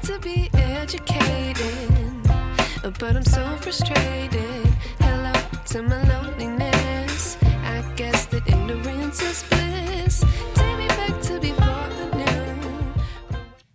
to be educated, but I'm so frustrated. Hello to my loneliness. I guess that ignorance is bliss. Take me back to before I knew.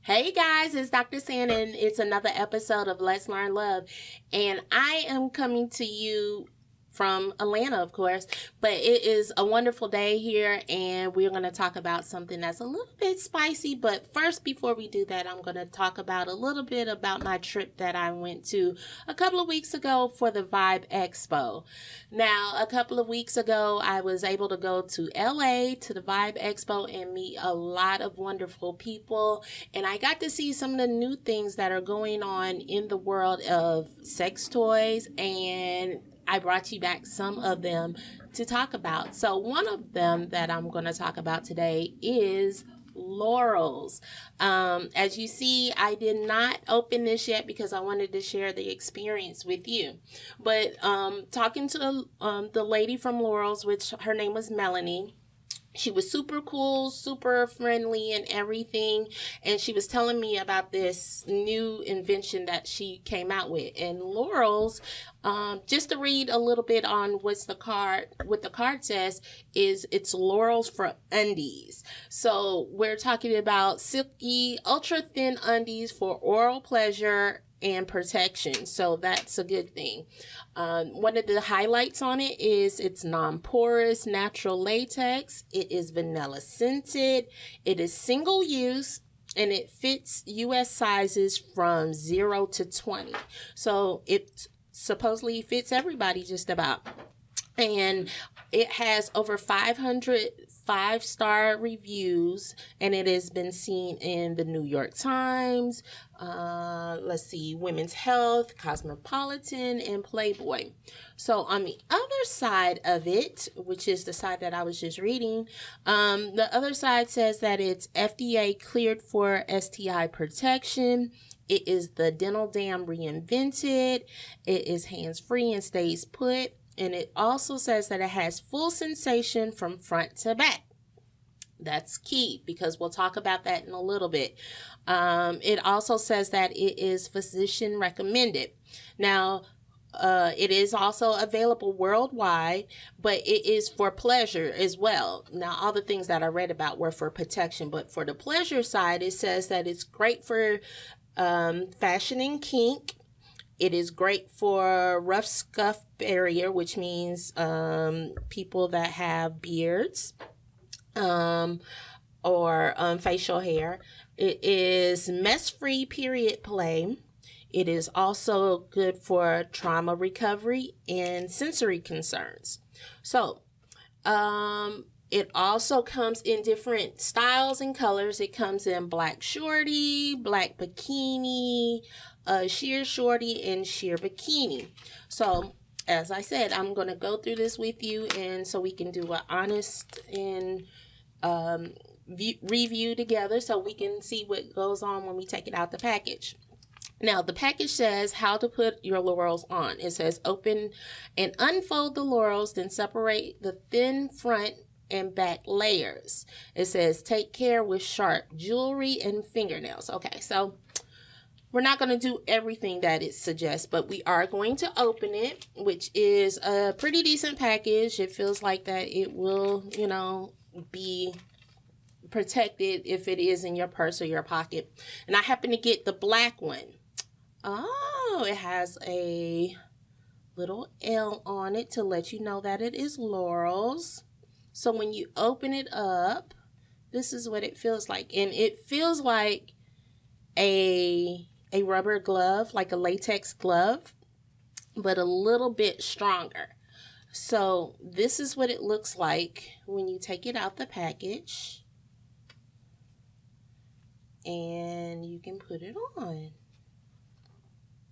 Hey guys, it's Dr. San, and it's another episode of Let's Learn Love. And I am coming to you from Atlanta, of course, but it is a wonderful day here, and we're going to talk about something that's a little bit spicy. But first, before we do that, I'm going to talk about a little bit about my trip that I went to a couple of weeks ago for the Vibe Expo. Now, a couple of weeks ago, I was able to go to LA to the Vibe Expo and meet a lot of wonderful people, and I got to see some of the new things that are going on in the world of sex toys, and I brought you back some of them to talk about. So one of them that I'm going to talk about today is Lorals. As you see, I did not open this yet because I wanted to share the experience with you. But talking to the lady from Lorals, which her name was Melanie, she was super cool, super friendly and everything. And she was telling me about this new invention that she came out with. And Lorals, just to read a little bit on what the card says, is it's Lorals for undies. So we're talking about silky, ultra thin undies for oral pleasure and protection. So that's a good thing. One of the highlights on it is it's non-porous, natural latex. It is vanilla scented. It is single use, and it fits U.S. sizes from 0 to 20. So it supposedly fits everybody just about. And it has over 500 5-star reviews, and it has been seen in the New York Times, Women's Health, Cosmopolitan, and Playboy. So on the other side of it, which is the side that I was just reading, the other side says that it's FDA cleared for STI protection. It is the Dental Dam reinvented. It is hands-free and stays put. And it also says that it has full sensation from front to back. That's key because we'll talk about that in a little bit. It also says that it is physician recommended. Now, it is also available worldwide, but it is for pleasure as well. Now, all the things that I read about were for protection, but for the pleasure side, it says that it's great for fashion and kink. It is great for rough scuff barrier, which means people that have beards or facial hair. It is mess-free period play. It is also good for trauma recovery and sensory concerns. So, it also comes in different styles and colors. It comes in black shorty, black bikini, sheer shorty, and sheer bikini. So, as I said, I'm going to go through this with you, and so we can do an honest and review together so we can see what goes on when we take it out the package. Now, the package says how to put your Lorals on. It says open and unfold the Lorals, then separate the thin front and back layers. It says take care with sharp jewelry and fingernails. Okay, so we're not going to do everything that it suggests, but we are going to open it, which is a pretty decent package. It feels like that it will, be protected if it is in your purse or your pocket. And I happen to get the black one. Oh, it has a little L on it to let you know that it is Lorals. So when you open it up, this is what it feels like. And it feels like a rubber glove, like a latex glove, but a little bit stronger. So this is what it looks like when you take it out the package. And you can put it on.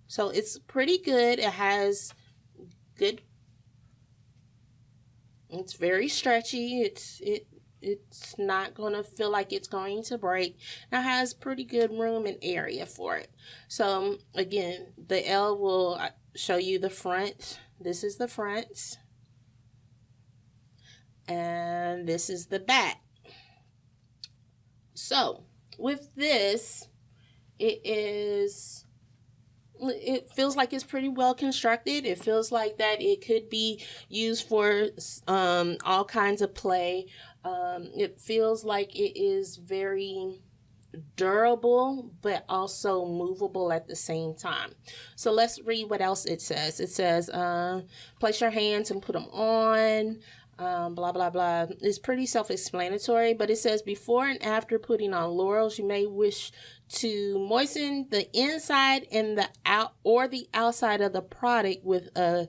So it's pretty good. It has good. It's very stretchy. It's not going to feel like it's going to break. Now it has pretty good room and area for it. So again, the L will show you the front. This is the front. And this is the back. So with this, it feels like it's pretty well constructed. It feels like that it could be used for all kinds of play. It feels like it is very durable, but also movable at the same time. So let's read what else it says. It says, place your hands and put them on. Blah, blah, blah. It's pretty self-explanatory, but it says before and after putting on Lorals, you may wish to moisten the inside and the outside of the product with a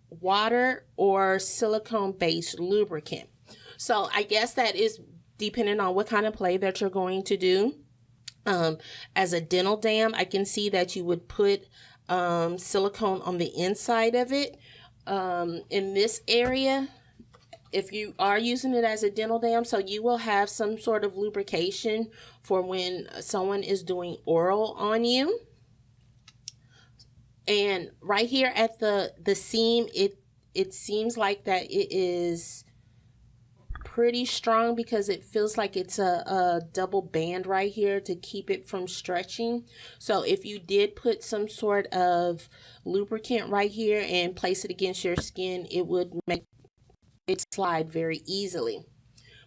water or silicone-based lubricant. So I guess that is depending on what kind of play that you're going to do. As a dental dam, I can see that you would put silicone on the inside of it. In this area, if you are using it as a dental dam, so you will have some sort of lubrication for when someone is doing oral on you. And right here at the seam, it seems like that it is pretty strong because it feels like it's a double band right here to keep it from stretching. So if you did put some sort of lubricant right here and place it against your skin, it would make it slide very easily.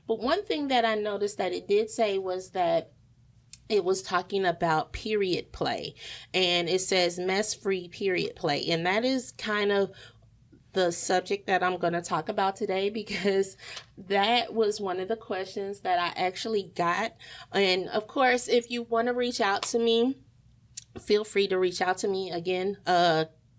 But one thing that I noticed that it did say was that it was talking about period play, and it says mess-free period play, and that is kind of the subject that I'm going to talk about today, because that was one of the questions that I actually got. And of course, if you want to reach out to me, feel free to reach out to me. Again,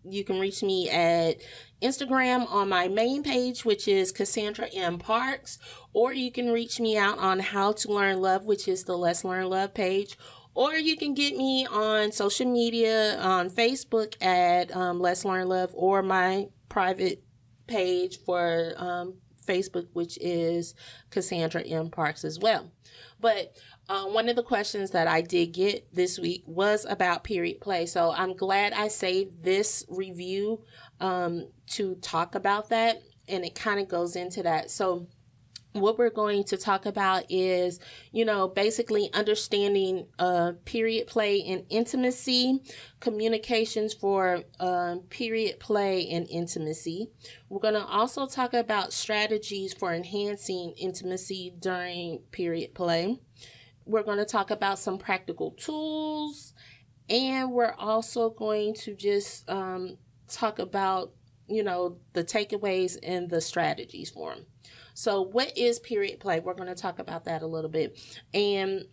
you can reach me at Instagram on my main page, which is Cassandra M. Parks, or you can reach me out on How to Learn Love, which is the Let's Learn Love page, or you can get me on social media on Facebook at Let's Learn Love, or my private page for Facebook, which is Cassandra M. Parks as well. But one of the questions that I did get this week was about period play. So I'm glad I saved this review to talk about that. And it kind of goes into that. So what we're going to talk about is, basically understanding period play and intimacy, communications for period play and intimacy. We're going to also talk about strategies for enhancing intimacy during period play. We're going to talk about some practical tools, and we're also going to just talk about, the takeaways and the strategies for them. So what is period play? We're going to talk about that a little bit. And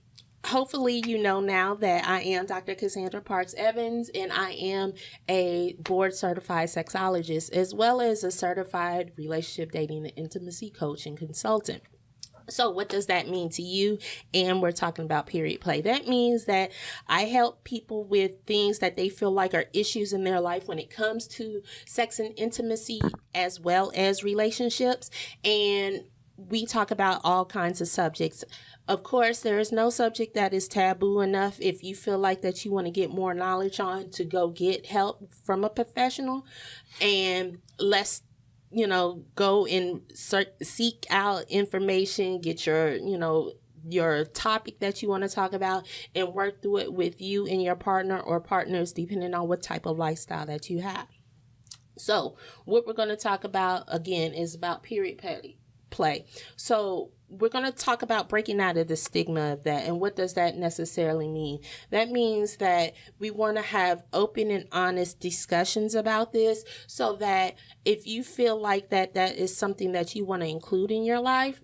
hopefully you know now that I am Dr. Cassandra Parks Evans, and I am a board certified sexologist, as well as a certified relationship, dating, and intimacy coach and consultant. So what does that mean to you? And we're talking about period play. That means that I help people with things that they feel like are issues in their life when it comes to sex and intimacy, as well as relationships. And we talk about all kinds of subjects. Of course, there is no subject that is taboo enough. If you feel like that you want to get more knowledge on, to go get help from a professional, and let's go and seek out information, get your topic that you want to talk about, and work through it with you and your partner or partners, depending on what type of lifestyle that you have. So what we're going to talk about, again, is about period play. So we're going to talk about breaking out of the stigma of that. And what does that necessarily mean? That means that we want to have open and honest discussions about this, so that if you feel like that is something that you want to include in your life,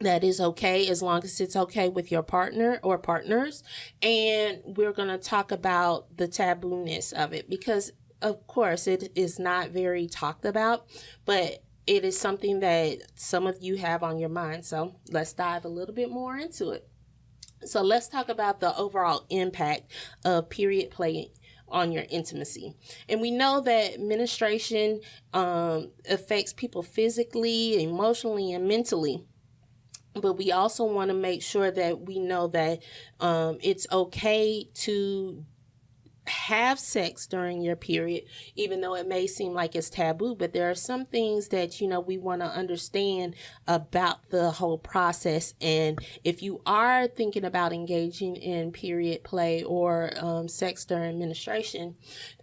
that is okay, as long as it's okay with your partner or partners. And we're going to talk about the tabooness of it, because of course it is not very talked about, but it is something that some of you have on your mind. So let's dive a little bit more into it. So let's talk about the overall impact of period play on your intimacy. And we know that menstruation affects people physically, emotionally, and mentally. But we also want to make sure that we know that it's okay to have sex during your period, even though it may seem like it's taboo, but there are some things that, we want to understand about the whole process. And if you are thinking about engaging in period play or sex during menstruation,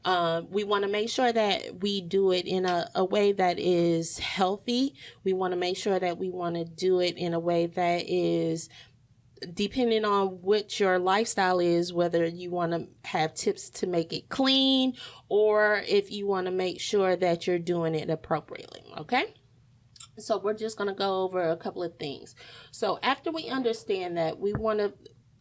we want to make sure that we do it in a way that is healthy. We want to make sure that we want to do it in a way that is, depending on what your lifestyle is, whether you want to have tips to make it clean or if you want to make sure that you're doing it appropriately. Okay. So we're just going to go over a couple of things. So after we understand that, we want to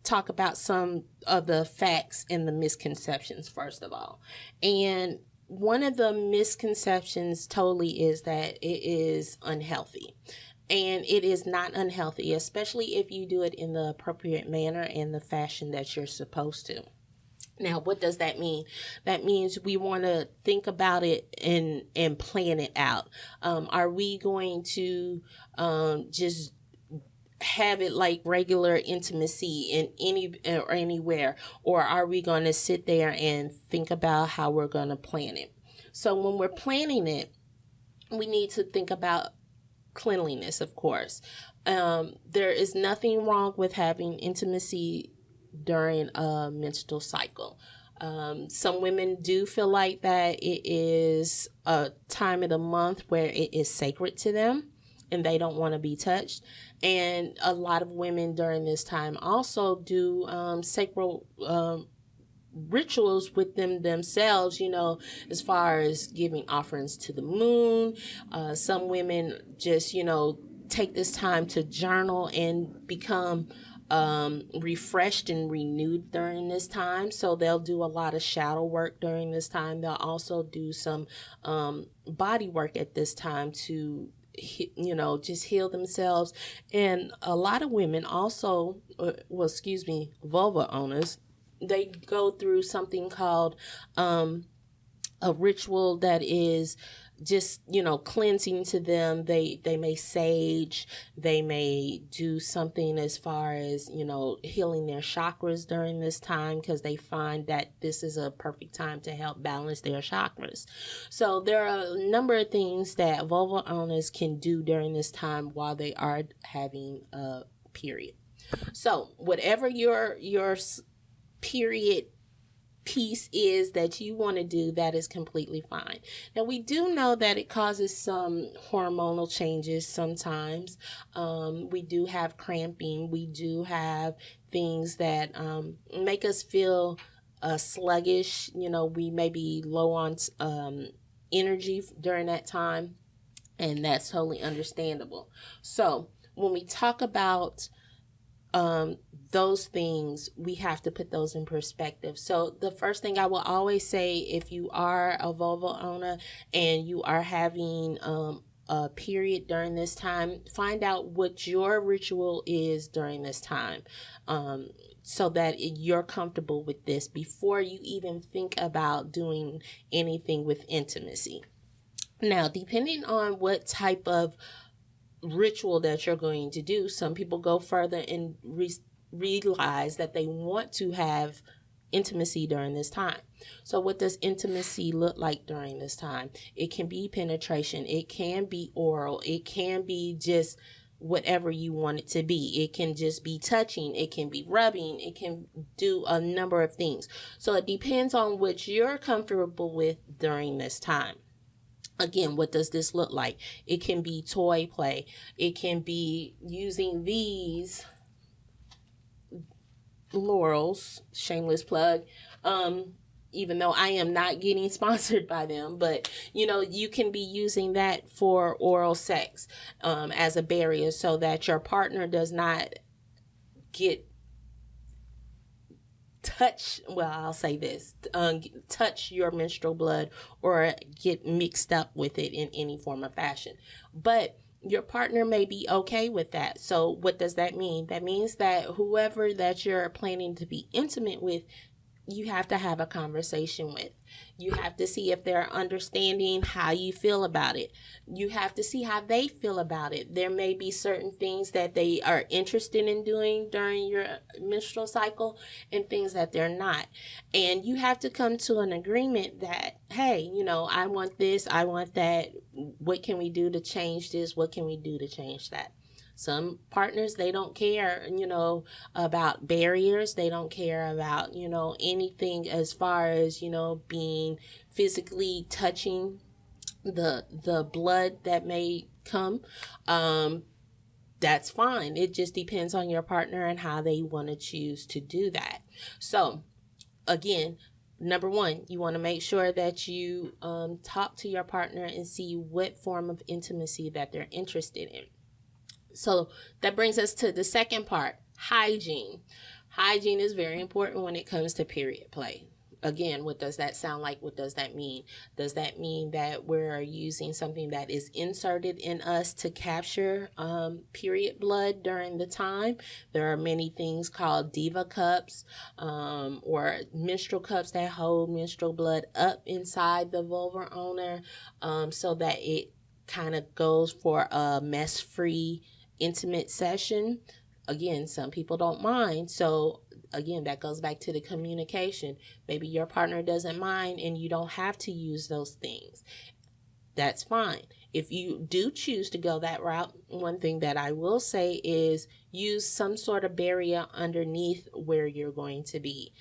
talk about some of the facts and the misconceptions first of all. And one of the misconceptions totally is that it is unhealthy. And it is not unhealthy, especially if you do it in the appropriate manner and the fashion that you're supposed to. Now, what does that mean? That means we want to think about it and plan it out. Are we going to just have it like regular intimacy in any or anywhere, or are we going to sit there and think about how we're going to plan it? So when we're planning it, we need to think about cleanliness, of course. There is nothing wrong with having intimacy during a menstrual cycle. Some women do feel like that it is a time of the month where it is sacred to them and they don't want to be touched. And a lot of women during this time also do sacred rituals with themselves, as far as giving offerings to the moon. Some women just, take this time to journal and become refreshed and renewed during this time. So they'll do a lot of shadow work during this time. They'll also do some body work at this time to just heal themselves. And a lot of women also, vulva owners, they go through something called a ritual that is just, cleansing to them. They may sage, they may do something as far as, healing their chakras during this time because they find that this is a perfect time to help balance their chakras. So there are a number of things that vulva owners can do during this time while they are having a period. So whatever your period piece is that you want to do, that is completely fine. Now, we do know that it causes some hormonal changes sometimes. We do have cramping. We do have things that make us feel sluggish. We may be low on energy during that time, and that's totally understandable. So when we talk about those things, we have to put those in perspective. So the first thing I will always say, if you are a vulva owner and you are having a period during this time, find out what your ritual is during this time, so that you're comfortable with this before you even think about doing anything with intimacy. Now, depending on what type of ritual that you're going to do, some people go further and realize that they want to have intimacy during this time. So what does intimacy look like during this time? It can be penetration, it can be oral, it can be just whatever you want it to be. It can just be touching, it can be rubbing, it can do a number of things. So it depends on what you're comfortable with during this time. Again, what does this look like? It can be toy play. It can be using these Lorals, shameless plug, even though I am not getting sponsored by them, but you can be using that for oral sex as a barrier so that your partner does not get touch your menstrual blood or get mixed up with it in any form or fashion. But your partner may be okay with that. So what does that mean? That means that whoever that you're planning to be intimate with you have to have a conversation with. You have to see if they're understanding how you feel about it. You have to see how they feel about it. There may be certain things that they are interested in doing during your menstrual cycle and things that they're not. And you have to come to an agreement that, hey, I want this, I want that. What can we do to change this? What can we do to change that? Some partners, they don't care, about barriers. They don't care about, anything as far as, being physically touching the blood that may come. That's fine. It just depends on your partner and how they want to choose to do that. So, again, number one, you want to make sure that you talk to your partner and see what form of intimacy that they're interested in. So that brings us to the second part, hygiene. Hygiene is very important when it comes to period play. Again, what does that sound like? What does that mean? Does that mean that we're using something that is inserted in us to capture period blood during the time? There are many things called Diva cups or menstrual cups that hold menstrual blood up inside the vulvar owner so that it kind of goes for a mess-free intimate session. Again, some people don't mind. So again, that goes back to the communication. Maybe your partner doesn't mind and you don't have to use those things. That's fine. If you do choose to go that route, one thing that I will say is use some sort of barrier underneath where you're going to be.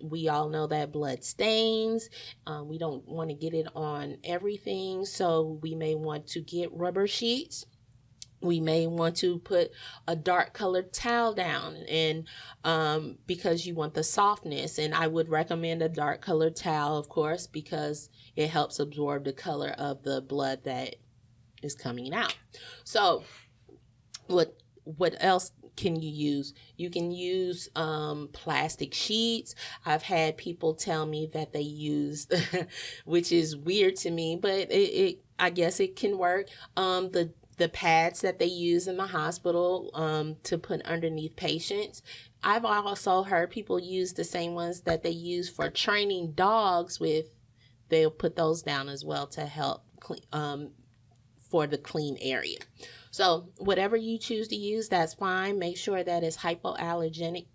We all know that blood stains. We don't want to get it on everything. So we may want to get rubber sheets. We may want to put a dark colored towel down and because you want the softness. And I would recommend a dark colored towel, of course, because it helps absorb the color of the blood that is coming out. So what else can you use? You can use plastic sheets. I've had people tell me that they used, which is weird to me, but I guess it can work. The pads that they use in the hospital to put underneath patients. I've also heard people use the same ones that they use for training dogs with. They'll put those down as well to help for the clean area. So whatever you choose to use, that's fine. Make sure that it's hypoallergenic.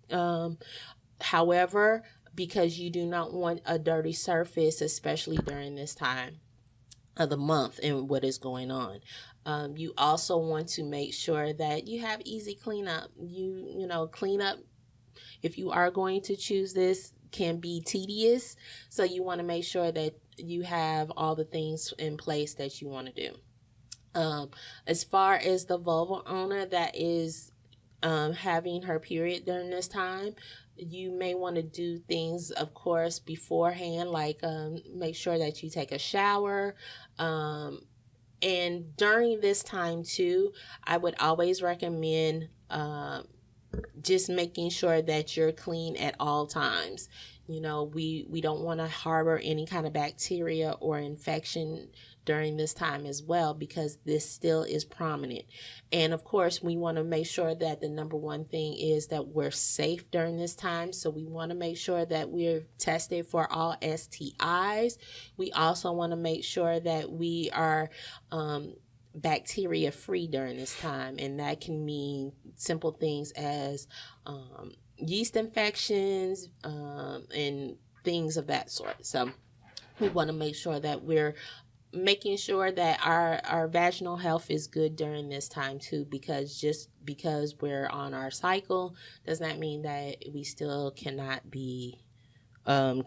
However, because you do not want a dirty surface, especially during this time of the month and what is going on. You also want to make sure that you have easy cleanup. Cleanup, if you are going to choose this, can be tedious. So you want to make sure that you have all the things in place that you want to do. As far as the vulva owner that is having her period during this time, you may want to do things, of course, beforehand, like make sure that you take a shower. And during this time, too, I would always recommend just making sure that you're clean at all times. We don't want to harbor any kind of bacteria or infection during this time as well, because this still is prominent. And of course, we want to make sure that the number one thing is that we're safe during this time. So we want to make sure that we're tested for all STIs. We also want to make sure that we are bacteria free during this time. And that can mean simple things as yeast infections and things of that sort. So we want to make sure that we're making sure that our vaginal health is good during this time too, because just because we're on our cycle does not mean that we still cannot be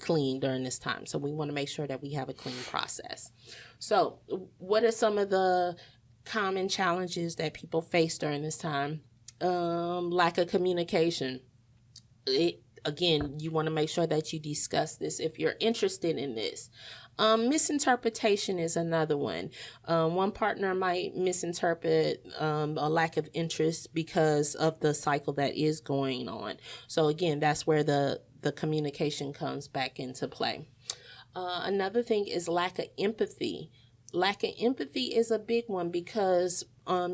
clean during this time. So we want to make sure that we have a clean process. So what are some of the common challenges that people face during this time? Lack of communication. Again, you want to make sure that you discuss this if you're interested in this. Misinterpretation is another one. One partner might misinterpret a lack of interest because of the cycle that is going on. So again, that's where the communication comes back into play. Another thing is lack of empathy. Lack of empathy is a big one because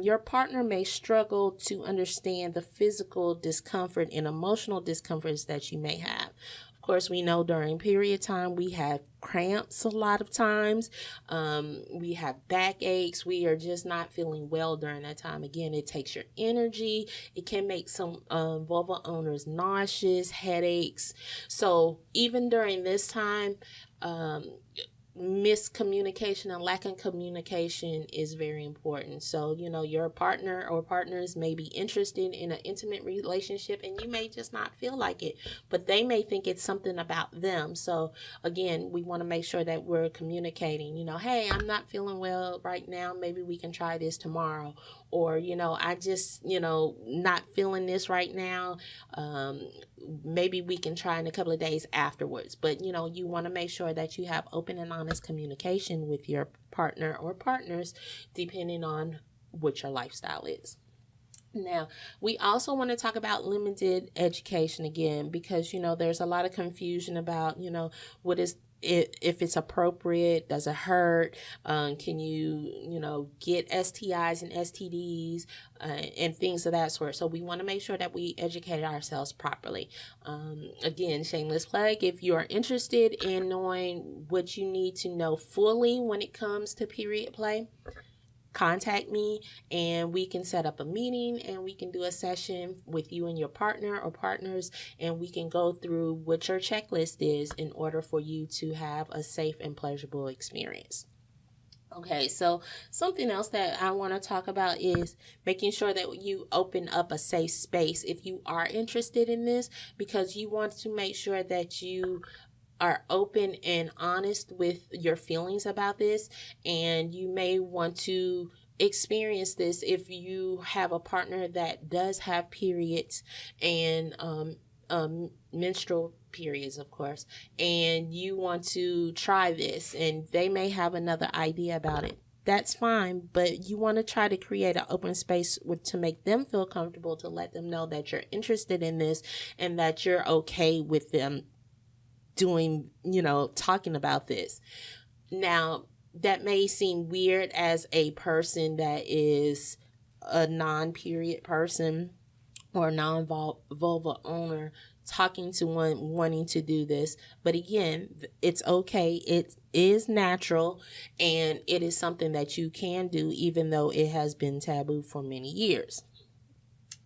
your partner may struggle to understand the physical discomfort and emotional discomforts that you may have. Of course, we know during period time we have cramps a lot of times. We have backaches. We are just not feeling well during that time. Again, it takes your energy. It can make some vulva owners nauseous, headaches. So even during this time, miscommunication and lack of communication is very important. So, your partner or partners may be interested in an intimate relationship and you may just not feel like it, but they may think it's something about them. So again, we want to make sure that we're communicating, hey, I'm not feeling well right now. Maybe we can try this tomorrow. Or, I just, not feeling this right now. Maybe we can try in a couple of days afterwards. But, you want to make sure that you have open and honest communication with your partner or partners, depending on what your lifestyle is. Now, we also want to talk about limited education again, because, there's a lot of confusion about, what is if it's appropriate, does it hurt, can you, get STIs and STDs and things of that sort. So we want to make sure that we educate ourselves properly. Again, shameless plug, if you are interested in knowing what you need to know fully when it comes to period play, contact me and we can set up a meeting and we can do a session with you and your partner or partners, and we can go through what your checklist is in order for you to have a safe and pleasurable experience. Okay, so something else that I want to talk about is making sure that you open up a safe space if you are interested in this, because you want to make sure that you are open and honest with your feelings about this. And you may want to experience this if you have a partner that does have periods and menstrual periods, of course, and you want to try this and they may have another idea about it. That's fine, but you want to try to create an open space to make them feel comfortable, to let them know that you're interested in this and that you're okay with them doing, talking about this. Now, that may seem weird as a person that is a non-period person or non-vulva owner talking to one wanting to do this. But again, it's okay. It is natural and it is something that you can do, even though it has been taboo for many years.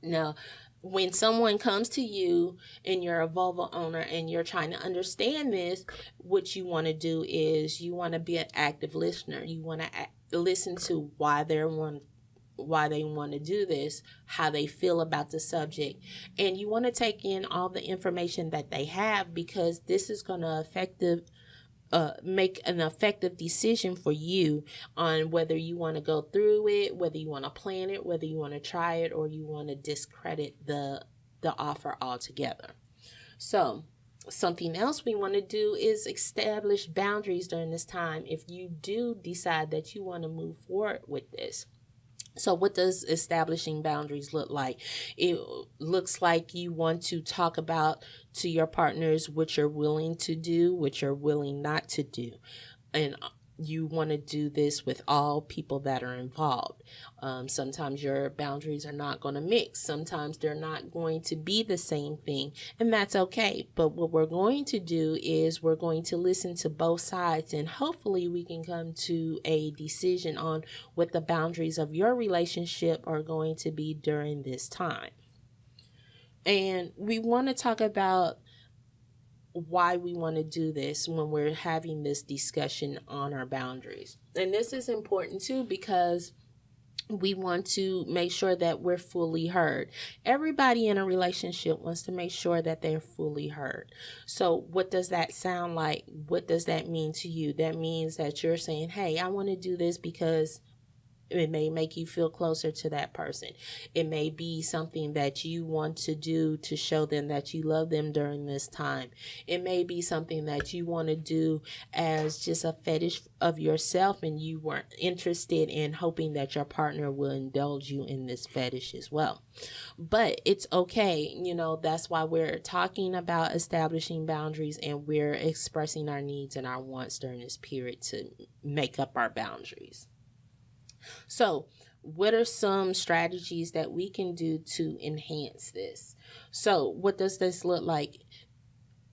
Now, when someone comes to you and you're a vulva owner and you're trying to understand this, what you want to do is you want to be an active listener. You want to listen to why they want to do this, how they feel about the subject, and you want to take in all the information that they have, because this is going to make an effective decision for you on whether you want to go through it, whether you want to plan it, whether you want to try it, or you want to discredit the offer altogether. So something else we want to do is establish boundaries during this time if you do decide that you want to move forward with this. So what does establishing boundaries look like? It looks like you want to talk about to your partners what you're willing to do, what you're willing not to do. And you want to do this with all people that are involved. Sometimes your boundaries are not going to mix. Sometimes they're not going to be the same thing, and that's okay. But what we're going to do is we're going to listen to both sides, and hopefully we can come to a decision on what the boundaries of your relationship are going to be during this time. And we want to talk about why we want to do this when we're having this discussion on our boundaries. And this is important too, because we want to make sure that we're fully heard. Everybody in a relationship wants to make sure that they're fully heard. So what does that sound like? What does that mean to you? That means that you're saying, hey, I want to do this because it may make you feel closer to that person. It may be something that you want to do to show them that you love them during this time. It may be something that you want to do as just a fetish of yourself, and you weren't interested in hoping that your partner will indulge you in this fetish as well. But it's okay. That's why we're talking about establishing boundaries, and we're expressing our needs and our wants during this period to make up our boundaries. So, what are some strategies that we can do to enhance this? So, what does this look like?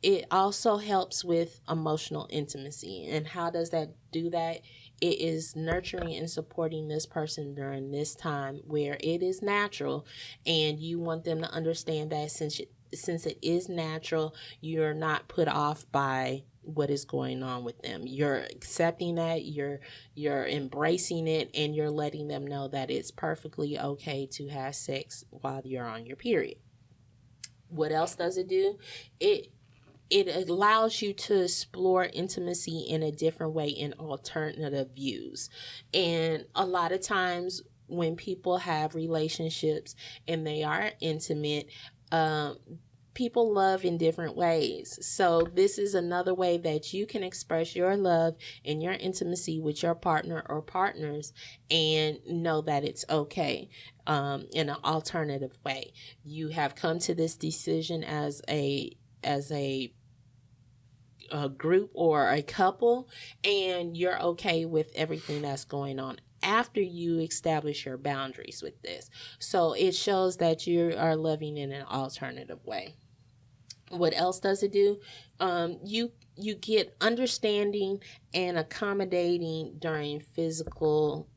it also helps with emotional intimacy. And how does that do that? It is nurturing and supporting this person during this time where it is natural, and you want them to understand that since it is natural, you're not put off by what is going on with them. You're accepting that, you're embracing it, and you're letting them know that it's perfectly okay to have sex while you're on your period. What else does it do? It allows you to explore intimacy in a different way, in alternative views. And a lot of times when people have relationships and they are intimate, people love in different ways. So this is another way that you can express your love and your intimacy with your partner or partners, and know that it's okay, in an alternative way. You have come to this decision as a group or a couple, and you're okay with everything that's going on after you establish your boundaries with this. So it shows that you are loving in an alternative way. What else does it do? You get understanding and accommodating during physical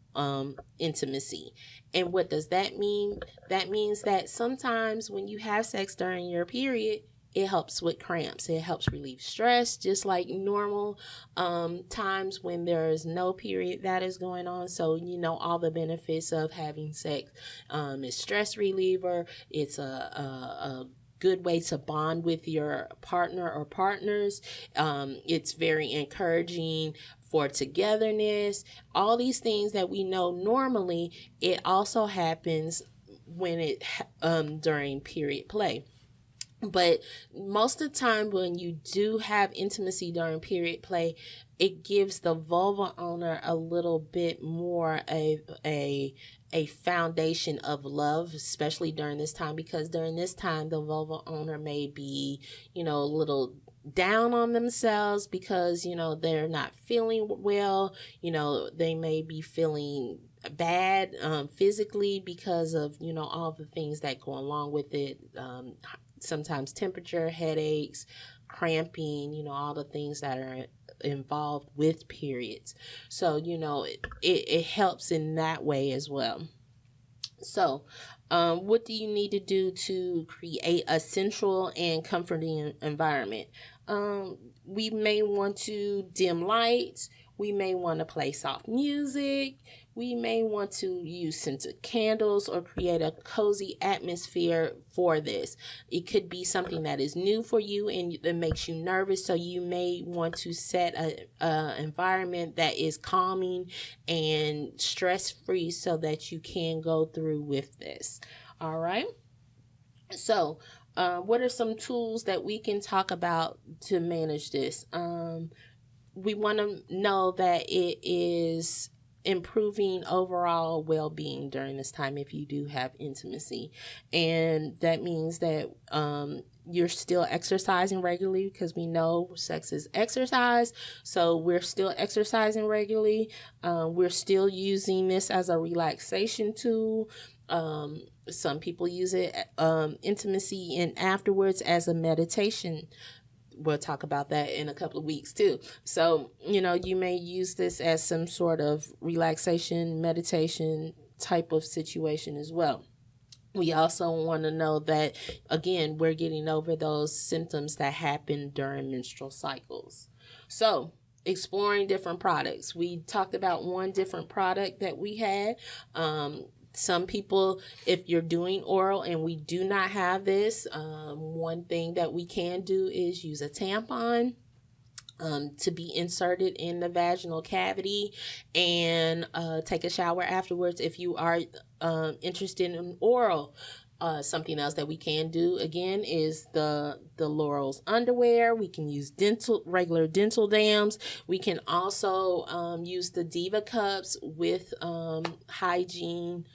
intimacy. And what does that mean? That means that sometimes when you have sex during your period, it helps with cramps. It helps relieve stress, just like normal times when there is no period that is going on. So, all the benefits of having sex. It's stress reliever. It's a good way to bond with your partner or partners. It's very encouraging for togetherness. All these things that we know normally, it also happens when during period play. But most of the time when you do have intimacy during period play, it gives the vulva owner a little bit more a foundation of love, especially during this time, because during this time the vulva owner may be, a little down on themselves because, they're not feeling well. They may be feeling bad physically because of, all the things that go along with it. Sometimes temperature, headaches, cramping, all the things that are involved with periods. So, it helps in that way as well. So, what do you need to do to create a central and comforting environment? We may want to dim lights. We may want to play soft music. We may want to use scented candles or create a cozy atmosphere for this. It could be something that is new for you and that makes you nervous. So you may want to set an environment that is calming and stress-free so that you can go through with this. All right. So what are some tools that we can talk about to manage this? We want to know that it is improving overall well-being during this time if you do have intimacy. And that means that you're still exercising regularly, because we know sex is exercise. So we're still exercising regularly. We're still using this as a relaxation tool. Some people use it, intimacy and afterwards, as a meditation. We'll talk about that in a couple of weeks too. So, you may use this as some sort of relaxation, meditation type of situation as well. We also want to know that, again, we're getting over those symptoms that happen during menstrual cycles. So, exploring different products. We talked about one different product that we had. Some people, if you're doing oral and we do not have this, one thing that we can do is use a tampon to be inserted in the vaginal cavity, and take a shower afterwards if you are interested in oral. Something else that we can do, again, is the Loral's underwear. We can use regular dental dams. We can also use the Diva cups with hygiene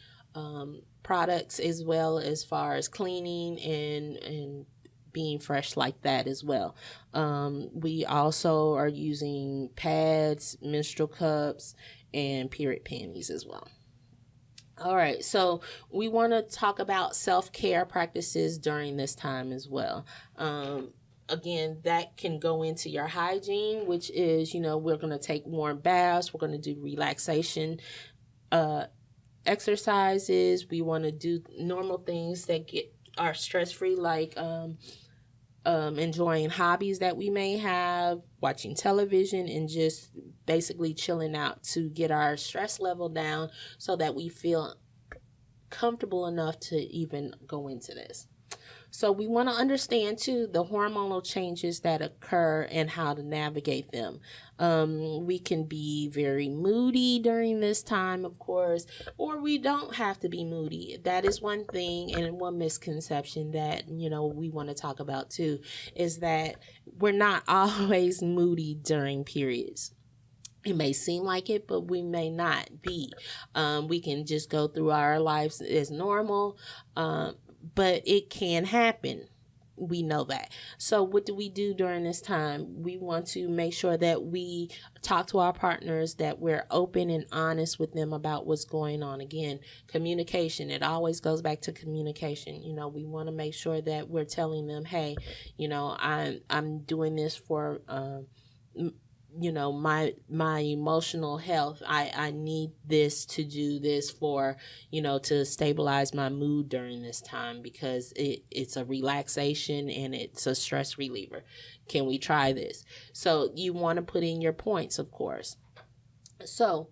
products, as well, as far as cleaning and being fresh like that as well. We also are using pads, menstrual cups, and period panties as well. All right, so we want to talk about self-care practices during this time as well. again, that can go into your hygiene, which is, we're going to take warm baths. We're going to do relaxation exercises. We want to do normal things that are stress free, like enjoying hobbies that we may have, watching television, and just basically chilling out to get our stress level down so that we feel comfortable enough to even go into this. So we want to understand too the hormonal changes that occur and how to navigate them. We can be very moody during this time, of course, or we don't have to be moody. That is one thing, and one misconception that, we want to talk about too, is that we're not always moody during periods. It may seem like it, but we may not be. We can just go through our lives as normal, but it can happen. We know that. So what do we do during this time? We want to make sure that we talk to our partners, that we're open and honest with them about what's going on. Again, communication. It always goes back to communication. We want to make sure that we're telling them, hey, I'm doing this for my emotional health. I need this to do this for, to stabilize my mood during this time, because it's a relaxation and it's a stress reliever. Can we try this? So you want to put in your points, of course. So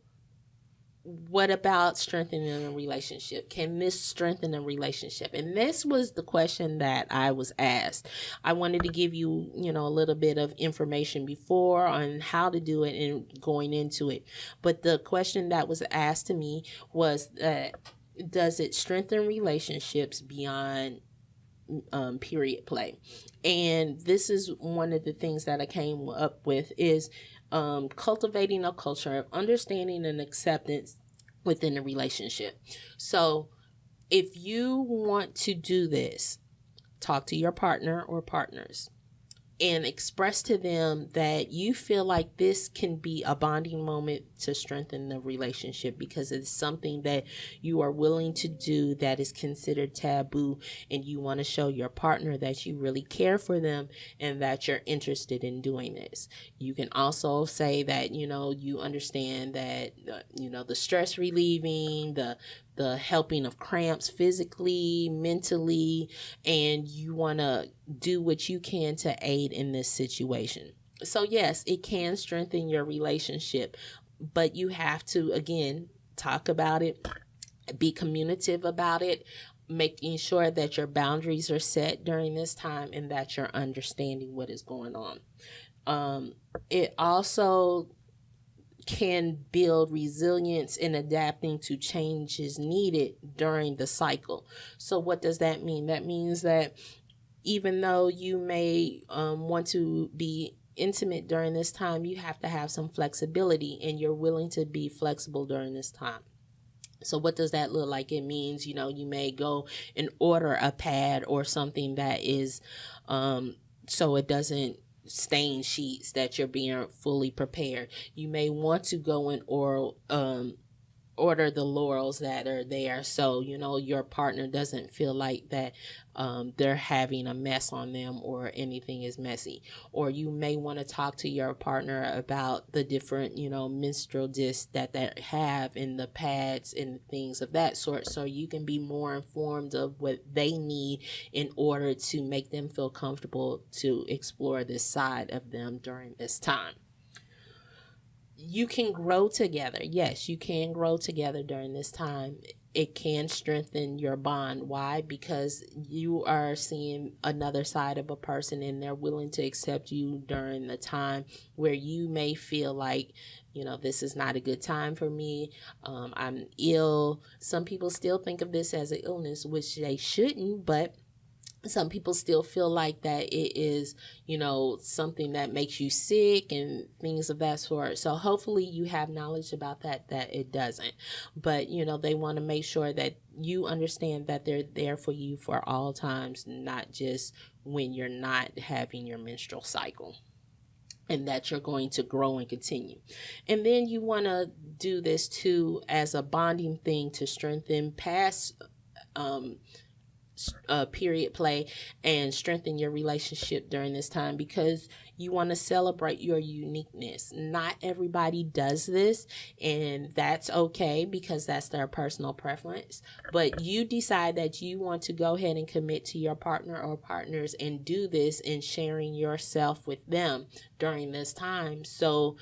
what about strengthening a relationship? Can this strengthen a relationship? And this was the question that I was asked. I wanted to give you, a little bit of information before on how to do it and going into it. But the question that was asked to me was, does it strengthen relationships beyond period play? And this is one of the things that I came up with is cultivating a culture of understanding and acceptance within a relationship. So if you want to do this, talk to your partner or partners and express to them that you feel like this can be a bonding moment to strengthen the relationship, because it's something that you are willing to do that is considered taboo, and you want to show your partner that you really care for them and that you're interested in doing this. You can also say that, you understand that, the stress relieving, the helping of cramps physically, mentally, and you want to do what you can to aid in this situation. So yes, it can strengthen your relationship, but you have to, again, talk about it, be communicative about it, making sure that your boundaries are set during this time and that you're understanding what is going on. It also can build resilience in adapting to changes needed during the cycle. So what does that mean? That means that even though you may want to be intimate during this time, you have to have some flexibility, and you're willing to be flexible during this time. So what does that look like? It means, you may go and order a pad or something that is so it doesn't stain sheets, that you're being fully prepared. You may want to go and order the Lorals that are there, so your partner doesn't feel like that they're having a mess on them or anything is messy. Or you may want to talk to your partner about the different menstrual discs that they have in the pads and things of that sort, so you can be more informed of what they need in order to make them feel comfortable to explore this side of them during this time. You can grow together. Yes, you can grow together during this time. It can strengthen your bond. Why? Because you are seeing another side of a person, and they're willing to accept you during the time where you may feel like, this is not a good time for me. I'm ill. Some people still think of this as an illness, which they shouldn't, but some people still feel like that it is, something that makes you sick and things of that sort. So hopefully you have knowledge about that it doesn't. But, they want to make sure that you understand that they're there for you for all times, not just when you're not having your menstrual cycle, and that you're going to grow and continue. And then you want to do this too as a bonding thing to strengthen past period play and strengthen your relationship during this time, because you want to celebrate your uniqueness. Not everybody does this, and that's okay because that's their personal preference. But you decide that you want to go ahead and commit to your partner or partners and do this and sharing yourself with them during this time. So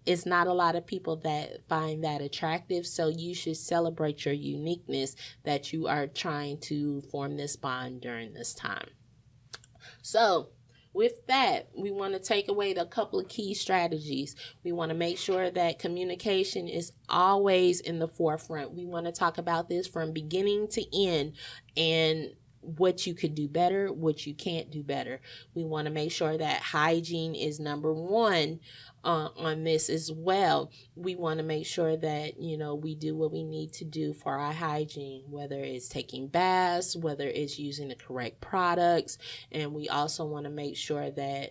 it's not a lot of people that find that attractive, so you should celebrate your uniqueness that you are trying to form this bond during this time. So with that, we want to take away the couple of key strategies. We want to make sure that communication is always in the forefront. We want to talk about this from beginning to end and what you could do better, what you can't do better. We want to make sure that hygiene is number one on this as well. We want to make sure that, we do what we need to do for our hygiene, whether it's taking baths, whether it's using the correct products. And we also want to make sure that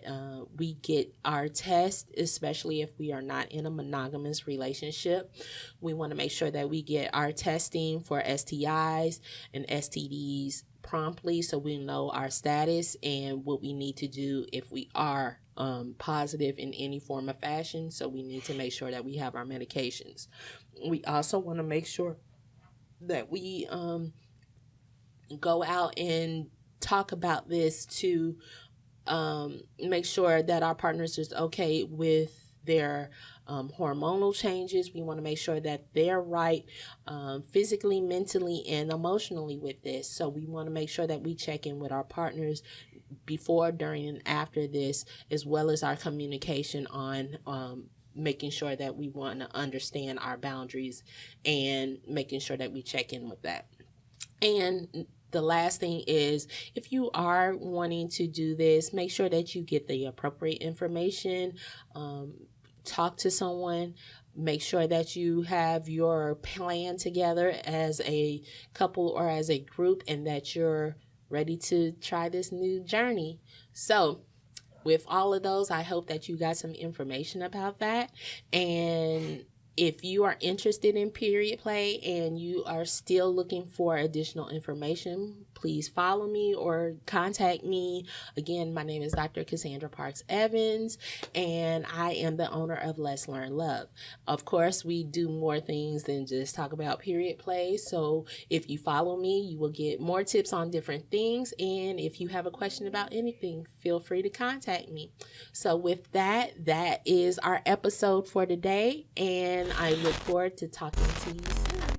we get our test, especially if we are not in a monogamous relationship. We want to make sure that we get our testing for STIs and STDs promptly, so we know our status and what we need to do if we are positive in any form of fashion. So we need to make sure that we have our medications. We also want to make sure that we go out and talk about this to make sure that our partners is okay with their hormonal changes. We want to make sure that they're right physically, mentally, and emotionally with this. So we want to make sure that we check in with our partners before, during, and after this, as well as our communication on making sure that we want to understand our boundaries and making sure that we check in with that. And the last thing is, if you are wanting to do this, make sure that you get the appropriate information. Talk to someone. Make sure that you have your plan together as a couple or as a group, and that you're ready to try this new journey. So with all of those, I hope that you got some information about that. And if you are interested in period play and you are still looking for additional information, please follow me or contact me. Again, my name is Dr. Cassandra Parks Evans, and I am the owner of Let's Learn Love. Of course, we do more things than just talk about period play. So if you follow me, you will get more tips on different things. And if you have a question about anything, feel free to contact me. So with that, that is our episode for today. And I look forward to talking to you soon.